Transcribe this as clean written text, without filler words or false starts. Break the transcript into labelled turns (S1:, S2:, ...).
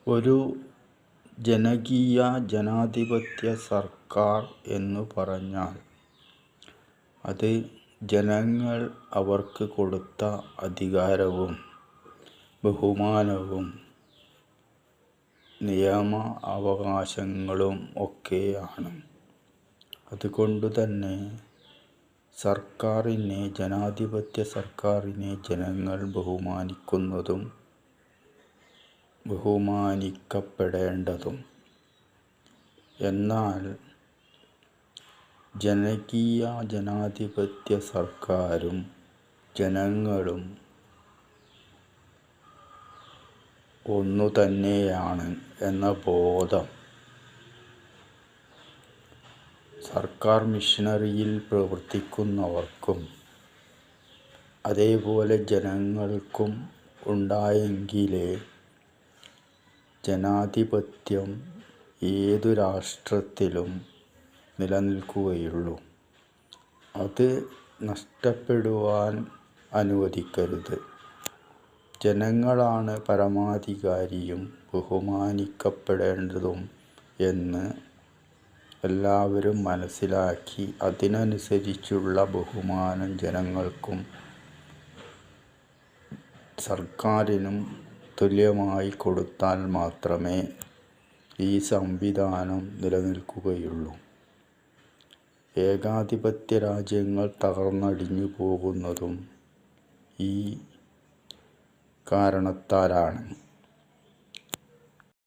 S1: ഒരു ജനകീയ ജനാധിപത്യ സർക്കാർ എന്നു പറഞ്ഞാൽ അത് ജനങ്ങൾ അവർക്ക് കൊടുത്ത അധികാരവും ബഹുമാനവും നിയമ അവകാശങ്ങളും ഒക്കെയാണ്. അതുകൊണ്ടുതന്നെ ജനാധിപത്യ സർക്കാരിനെ ജനങ്ങൾ ബഹുമാനിക്കുന്നതും ബഹുമാനിക്കപ്പെടേണ്ടതും. എന്നാൽ ജനകീയ ജനാധിപത്യ സർക്കാരും ജനങ്ങളും ഒന്നു തന്നെയാണ് എന്ന ബോധം സർക്കാർ മിഷനറിയിൽ പ്രവർത്തിക്കുന്നവർക്കും അതേപോലെ ജനങ്ങൾക്കും ഉണ്ടായെങ്കിലേ ജനാധിപത്യം ഏതു രാഷ്ട്രത്തിലും നിലനിൽക്കുകയുള്ളൂ. അത് നഷ്ടപ്പെടുവാൻ അനുവദിക്കരുത്. ജനങ്ങളാണ് പരമാധികാരിയും ബഹുമാനിക്കപ്പെടേണ്ടതും എന്ന് എല്ലാവരും മനസ്സിലാക്കി അതിനനുസരിച്ചുള്ള ബഹുമാനം ജനങ്ങൾക്കും സർക്കാരിനും തുല്യമായി കൊടുത്താൽ മാത്രമേ ഈ സംവിധാനം നിലനിൽക്കുകയുള്ളൂ. ഏകാധിപത്യ രാജ്യങ്ങൾ തകർന്നടിഞ്ഞു പോകുന്നതും ഈ കാരണത്താലാണ്.